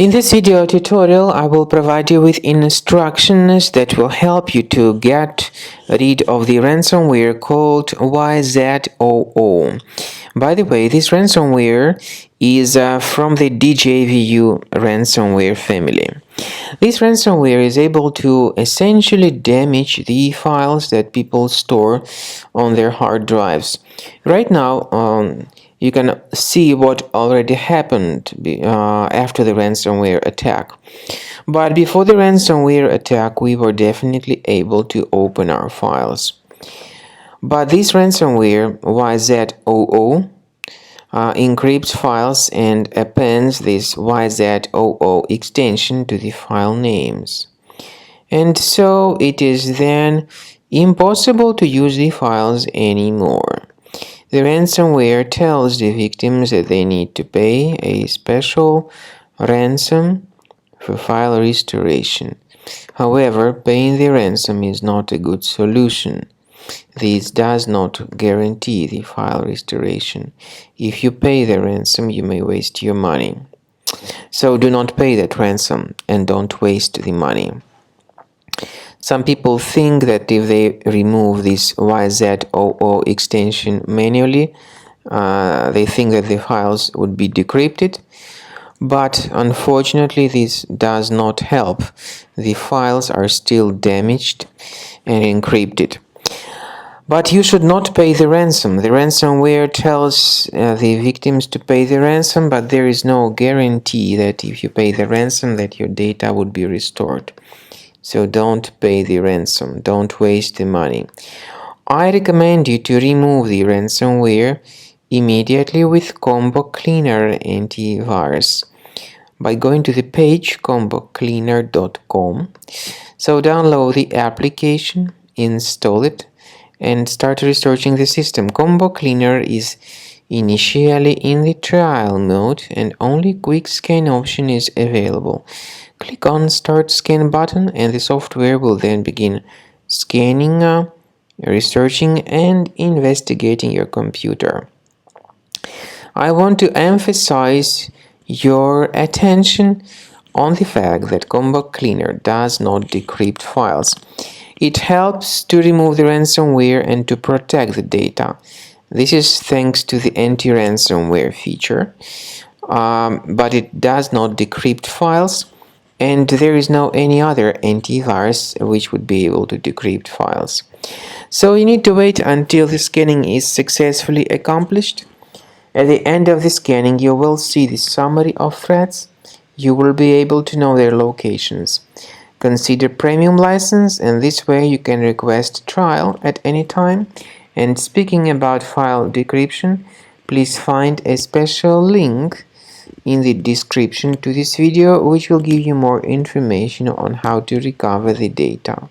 In this video tutorial, I will provide you with instructions that will help you to get rid of the ransomware called Yzoo. By the way, this ransomware is from the DJVU ransomware family. This ransomware is able to essentially damage the files that people store on their hard drives. Right now, you can see what already happened after the ransomware attack. But before the ransomware attack, we were definitely able to open our files. But this ransomware, Yzoo, encrypts files and appends this Yzoo extension to the file names. And so it is then impossible to use the files anymore. The ransomware tells the victims that they need to pay a special ransom for file restoration. However, paying the ransom is not a good solution. This does not guarantee the file restoration. If you pay the ransom, you may waste your money. So do not pay that ransom and don't waste the money. Some people think that if they remove this Yzoo extension manually, they think that the files would be decrypted, but unfortunately this does not help. The files are still damaged and encrypted. But you should not pay the ransom. The ransomware tells the victims to pay the ransom, but there is no guarantee that if you pay the ransom that your data would be restored. So don't pay the ransom, don't waste the money. I recommend you to remove the ransomware immediately with Cleaner Antivirus by going to the page combocleaner.com. So download the application, install it, and start researching the system. Cleaner is initially in the trial mode and only quick scan option is available. Click on Start Scan button and the software will then begin scanning, researching and investigating your computer. I want to emphasize your attention on the fact that Cleaner does not decrypt files. It helps to remove the ransomware and to protect the data. This is thanks to the anti-ransomware feature, but it does not decrypt files. And there is no any other antivirus which would be able to decrypt files. So you need to wait until the scanning is successfully accomplished. At the end of the scanning, you will see the summary of threats. You will be able to know their locations. Consider premium license, and this way you can request trial at any time. And speaking about file decryption, please find a special link in the description to this video, which will give you more information on how to recover the data.